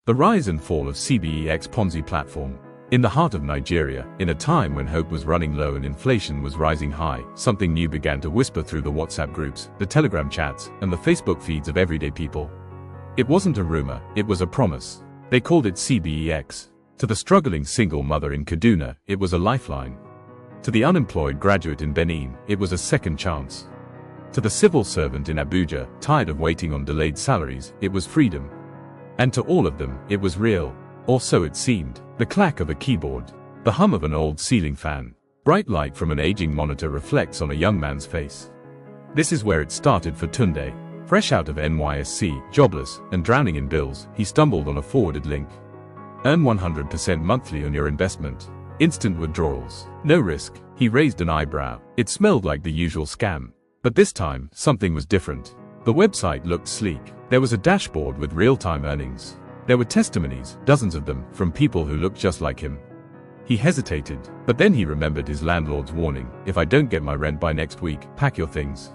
The rise and fall of CBEX Ponzi platform. In the heart of Nigeria, in a time when hope was running low and inflation was rising high, something new began to whisper through the WhatsApp groups, the Telegram chats, and the Facebook feeds of everyday people. It wasn't a rumor, it was a promise. They called it CBEX. To the struggling single mother in Kaduna, it was a lifeline. To the unemployed graduate in Benin, it was a second chance. To the civil servant in Abuja, tired of waiting on delayed salaries, it was freedom. And to all of them, it was real. Or so it seemed. The clack of a keyboard. The hum of an old ceiling fan. Bright light from an aging monitor reflects on a young man's face. This is where it started for Tunde. Fresh out of NYSC, jobless, and drowning in bills, he stumbled on a forwarded link. Earn 100% monthly on your investment. Instant withdrawals. No risk. He raised an eyebrow. It smelled like the usual scam. But this time, something was different. The website looked sleek. There was a dashboard with real-time earnings. There were testimonies, dozens of them, from people who looked just like him. He hesitated, but then he remembered his landlord's warning, if I don't get my rent by next week, pack your things.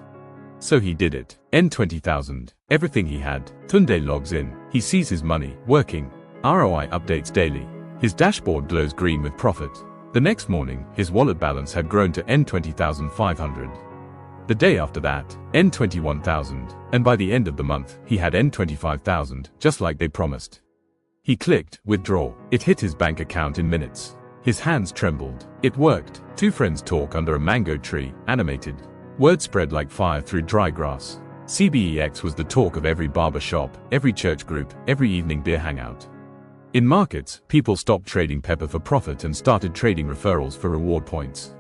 So he did it. N20,000. Everything he had. Tunde logs in. He sees his money, working. ROI updates daily. His dashboard glows green with profit. The next morning, his wallet balance had grown to N20,500. The day after that, N21,000, and by the end of the month, he had N25,000, just like they promised. He clicked, withdraw. It hit his bank account in minutes. His hands trembled. It worked. Two friends talk under a mango tree, animated. Word spread like fire through dry grass. CBEX was the talk of every barber shop, every church group, every evening beer hangout. In markets, people stopped trading pepper for profit and started trading referrals for reward points.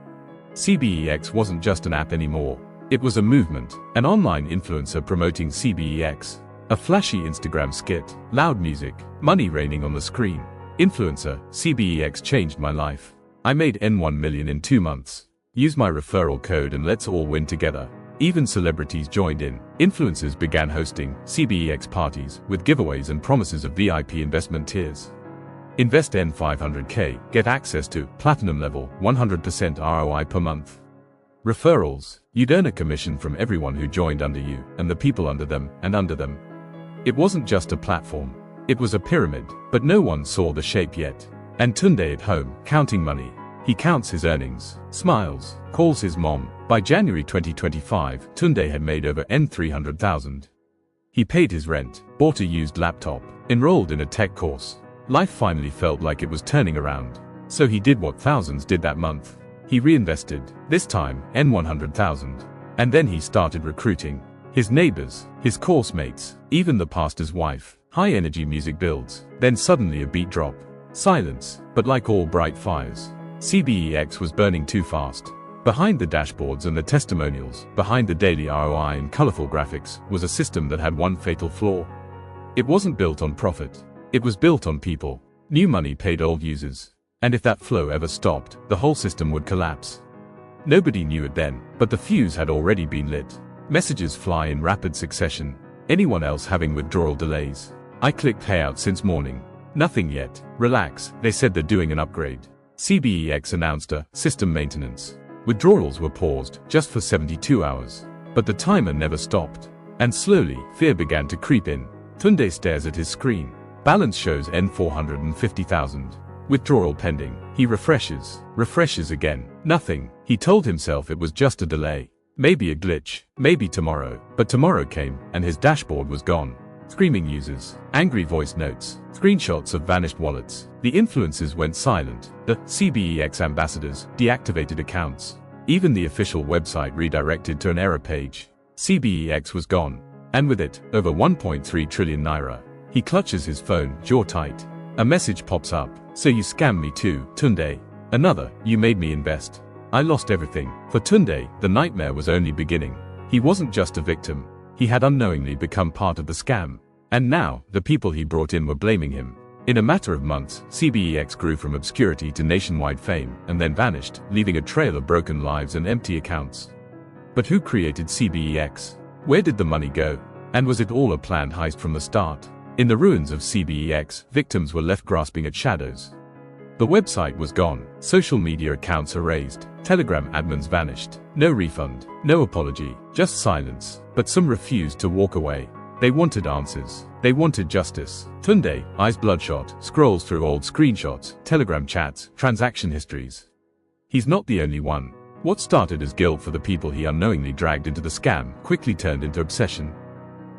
CBEX wasn't just an app anymore. It was a movement, an online influencer promoting CBEX. A flashy Instagram skit, loud music, money raining on the screen. Influencer, CBEX changed my life. I made N1 million in 2 months. Use my referral code and let's all win together. Even celebrities joined in. Influencers began hosting CBEX parties with giveaways and promises of VIP investment tiers. Invest N500K, get access to platinum level 100% ROI per month. Referrals, you'd earn a commission from everyone who joined under you, and the people under them, and under them. It wasn't just a platform. It was a pyramid, but no one saw the shape yet. And Tunde at home, counting money. He counts his earnings, smiles, calls his mom. By January 2025, Tunde had made over N300,000. He paid his rent, bought a used laptop, enrolled in a tech course. Life finally felt like it was turning around. So he did what thousands did that month. He reinvested, this time, N100,000. And then he started recruiting. His neighbors, his course mates, even the pastor's wife. High-energy music builds. Then suddenly a beat drop. Silence, but like all bright fires, CBEX was burning too fast. Behind the dashboards and the testimonials, behind the daily ROI and colorful graphics, was a system that had one fatal flaw. It wasn't built on profit. It was built on people. New money paid old users. And if that flow ever stopped, the whole system would collapse. Nobody knew it then, but the fuse had already been lit. Messages fly in rapid succession. Anyone else having withdrawal delays? I clicked payout since morning. Nothing yet. Relax, they said they're doing an upgrade. CBEX announced a system maintenance. Withdrawals were paused, just for 72 hours. But the timer never stopped. And slowly, fear began to creep in. Tunde stares at his screen. Balance shows N450,000. Withdrawal pending. He refreshes again. Nothing. He told himself it was just a delay. Maybe a glitch. Maybe tomorrow. But tomorrow came, and his dashboard was gone. Screaming users. Angry voice notes. Screenshots of vanished wallets. The influencers went silent. The CBEX ambassadors deactivated accounts. Even the official website redirected to an error page. CBEX was gone. And with it, over 1.3 trillion naira. He clutches his phone, jaw tight. A message pops up. So you scammed me too, Tunde. Another, you made me invest. I lost everything. For Tunde, the nightmare was only beginning. He wasn't just a victim. He had unknowingly become part of the scam. And now, the people he brought in were blaming him. In a matter of months, CBEX grew from obscurity to nationwide fame, and then vanished, leaving a trail of broken lives and empty accounts. But who created CBEX? Where did the money go? And was it all a planned heist from the start? In the ruins of CBEX, victims were left grasping at shadows. The website was gone, social media accounts erased, Telegram admins vanished. No refund, no apology, just silence. But some refused to walk away. They wanted answers. They wanted justice. Tunde, eyes bloodshot, scrolls through old screenshots, Telegram chats, transaction histories. He's not the only one. What started as guilt for the people he unknowingly dragged into the scam quickly turned into obsession.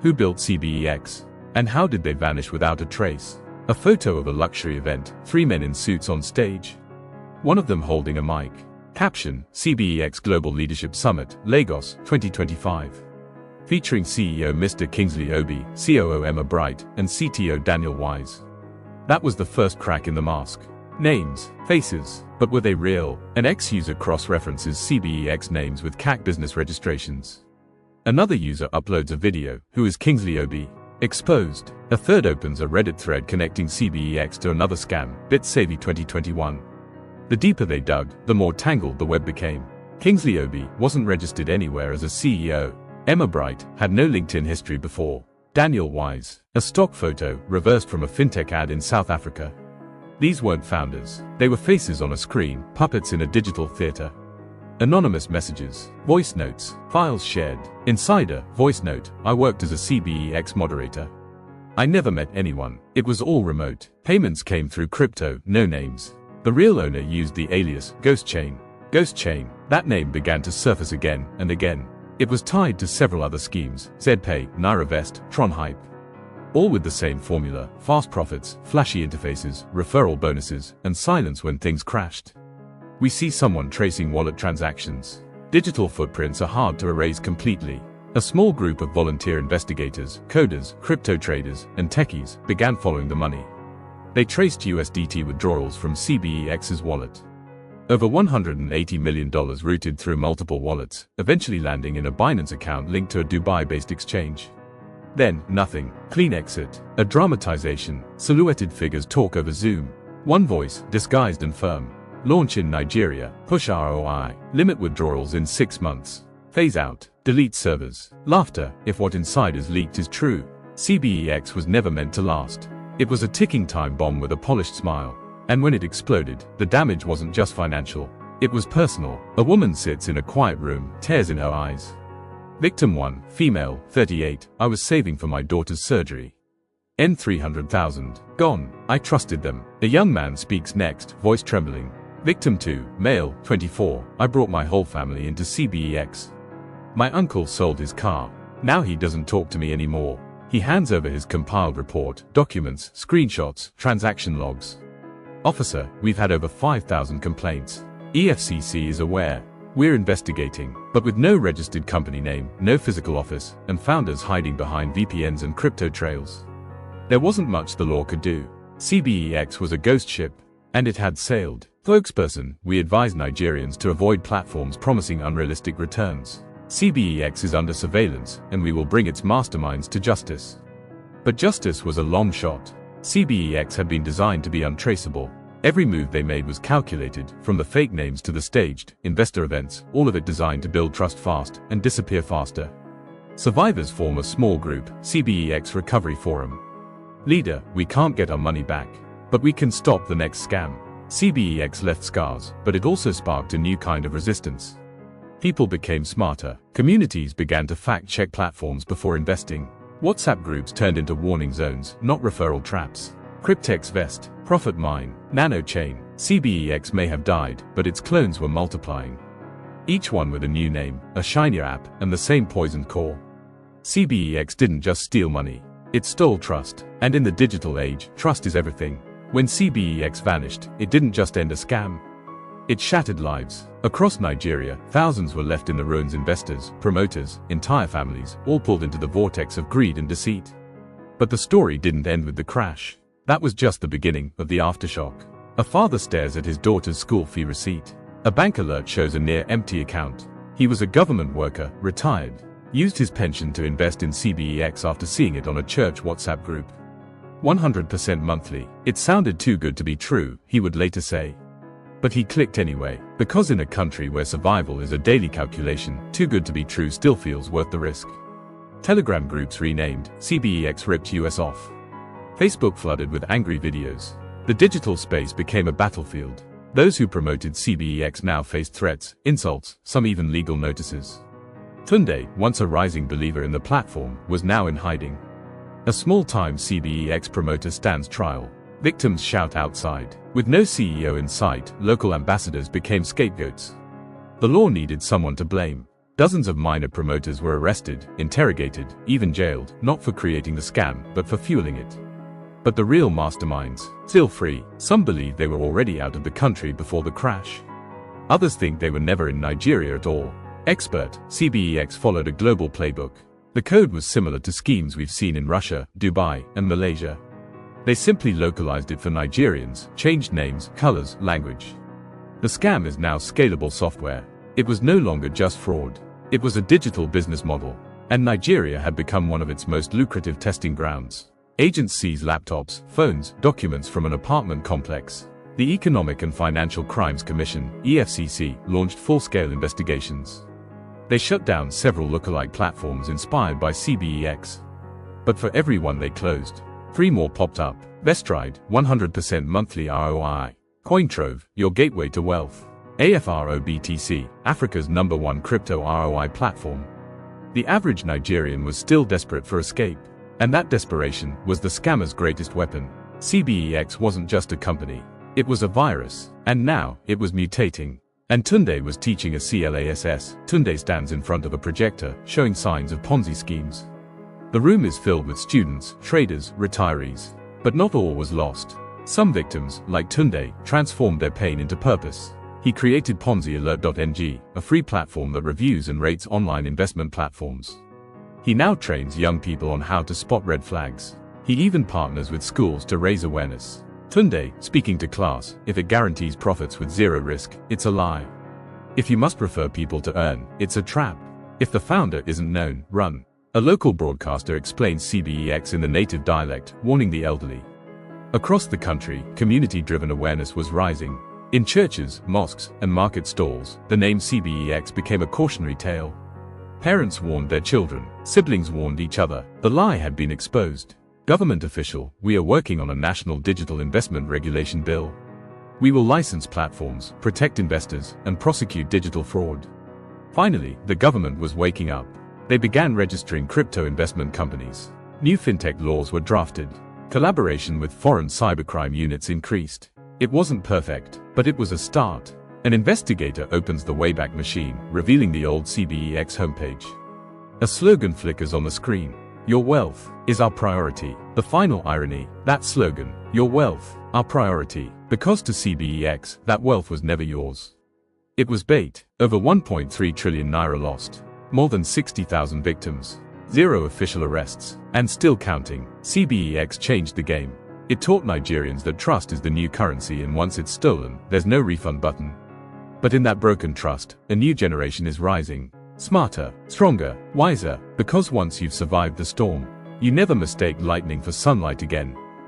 Who built CBEX? And how did they vanish without a trace? A photo of a luxury event, 3 men in suits on stage. One of them holding a mic. Caption, CBEX Global Leadership Summit, Lagos, 2025. Featuring CEO Mr. Kingsley Obi, COO Emma Bright, and CTO Daniel Wise. That was the first crack in the mask. Names, faces, but were they real? An ex-user cross-references CBEX names with CAC business registrations. Another user uploads a video, who is Kingsley Obi? Exposed. A third opens a Reddit thread connecting CBEX to another scam, BitSavvy 2021. The deeper they dug, the more tangled the web became. Kingsley Obi wasn't registered anywhere as a CEO. Emma Bright had no LinkedIn history before. Daniel Wise, a stock photo reversed from a fintech ad in South Africa. These weren't founders. They were faces on a screen, puppets in a digital theater. Anonymous messages, voice notes, files shared. Insider, voice note, I worked as a CBEX moderator. I never met anyone. It was all remote. Payments came through crypto, no names. The real owner used the alias, Ghost Chain. Ghost Chain, that name began to surface again and again. It was tied to several other schemes, ZPay, NairaVest, Tron Hype. All with the same formula, fast profits, flashy interfaces, referral bonuses, and silence when things crashed. We see someone tracing wallet transactions. Digital footprints are hard to erase completely. A small group of volunteer investigators, coders, crypto traders, and techies began following the money. They traced USDT withdrawals from CBEX's wallet. Over $180 million routed through multiple wallets, eventually landing in a Binance account linked to a Dubai-based exchange. Then, nothing. Clean exit. A dramatization. Silhouetted figures talk over Zoom. One voice, disguised and firm. Launch in Nigeria. Push ROI. Limit withdrawals in 6 months. Phase out. Delete servers. Laughter, if what insiders leaked is true. CBEX was never meant to last. It was a ticking time bomb with a polished smile. And when it exploded, the damage wasn't just financial. It was personal. A woman sits in a quiet room, tears in her eyes. Victim 1, female, 38, I was saving for my daughter's surgery. N 300,000. Gone. I trusted them. A young man speaks next, voice trembling. Victim 2, male, 24, I brought my whole family into CBEX. My uncle sold his car. Now he doesn't talk to me anymore. He hands over his compiled report, documents, screenshots, transaction logs. Officer, we've had over 5,000 complaints. EFCC is aware. We're investigating, but with no registered company name, no physical office, and founders hiding behind VPNs and crypto trails. There wasn't much the law could do. CBEX was a ghost ship, and it had sailed. Spokesperson, we advise Nigerians to avoid platforms promising unrealistic returns. CBEX is under surveillance, and we will bring its masterminds to justice. But justice was a long shot. CBEX had been designed to be untraceable. Every move they made was calculated, from the fake names to the staged, investor events, all of it designed to build trust fast and disappear faster. Survivors form a small group, CBEX Recovery Forum. Leader, we can't get our money back, but we can stop the next scam. CBEX left scars, but it also sparked a new kind of resistance. People became smarter. Communities began to fact-check platforms before investing. WhatsApp groups turned into warning zones, not referral traps. Cryptex Vest, Profit Mine, Nano Chain. CBEX may have died, but its clones were multiplying. Each one with a new name, a shinier app, and the same poisoned core. CBEX didn't just steal money. It stole trust. And in the digital age, trust is everything. When CBEX vanished, it didn't just end a scam. It shattered lives. Across Nigeria, thousands were left in the ruins. Investors, promoters, entire families, all pulled into the vortex of greed and deceit. But the story didn't end with the crash. That was just the beginning of the aftershock. A father stares at his daughter's school fee receipt. A bank alert shows a near-empty account. He was a government worker, retired. Used his pension to invest in CBEX after seeing it on a church WhatsApp group. 100% monthly. It sounded too good to be true, he would later say. But he clicked anyway, because in a country where survival is a daily calculation, too good to be true still feels worth the risk. Telegram groups renamed, CBEX ripped US off. Facebook flooded with angry videos. The digital space became a battlefield. Those who promoted CBEX now faced threats, insults, some even legal notices. Tunde, once a rising believer in the platform, was now in hiding. A small-time CBEX promoter stands trial. Victims shout outside. With no CEO in sight, local ambassadors became scapegoats. The law needed someone to blame. Dozens of minor promoters were arrested, interrogated, even jailed, not for creating the scam, but for fueling it. But the real masterminds, still free. Some believe they were already out of the country before the crash. Others think they were never in Nigeria at all. Expert, CBEX followed a global playbook. The code was similar to schemes we've seen in Russia, Dubai, and Malaysia. They simply localized it for Nigerians, changed names, colors, language. The scam is now scalable software. It was no longer just fraud. It was a digital business model. And Nigeria had become one of its most lucrative testing grounds. Agents seized laptops, phones, documents from an apartment complex. The Economic and Financial Crimes Commission, EFCC, launched full-scale investigations. They shut down several lookalike platforms inspired by CBEX. But for every one they closed, 3 more popped up. Vestride, 100% monthly ROI. Cointrove, your gateway to wealth. AFROBTC, Africa's #1 crypto ROI platform. The average Nigerian was still desperate for escape. And that desperation was the scammer's greatest weapon. CBEX wasn't just a company. It was a virus. And now, it was mutating. And Tunde was teaching a CLASS. Tunde stands in front of a projector, showing signs of Ponzi schemes. The room is filled with students, traders, retirees. But not all was lost. Some victims, like Tunde, transformed their pain into purpose. He created PonziAlert.ng, a free platform that reviews and rates online investment platforms. He now trains young people on how to spot red flags. He even partners with schools to raise awareness. Tunde, speaking to class, if it guarantees profits with zero risk, it's a lie. If you must refer people to earn, it's a trap. If the founder isn't known, run. A local broadcaster explains CBEX in the native dialect, warning the elderly. Across the country, community-driven awareness was rising. In churches, mosques, and market stalls, the name CBEX became a cautionary tale. Parents warned their children, siblings warned each other. The lie had been exposed. Government official, we are working on a national digital investment regulation bill. We will license platforms, protect investors, and prosecute digital fraud. Finally, the government was waking up. They began registering crypto investment companies. New fintech laws were drafted. Collaboration with foreign cybercrime units increased. It wasn't perfect, but it was a start. An investigator opens the Wayback Machine, revealing the old CBEX homepage. A slogan flickers on the screen. Your wealth is our priority. The final irony, that slogan, your wealth, our priority, because to CBEX, that wealth was never yours. It was bait. Over 1.3 trillion naira lost. More than 60,000 victims. 0 official arrests. And still counting. CBEX changed the game. It taught Nigerians that trust is the new currency, and once it's stolen, there's no refund button. But in that broken trust, a new generation is rising. Smarter, stronger, wiser, because once you've survived the storm, you never mistake lightning for sunlight again.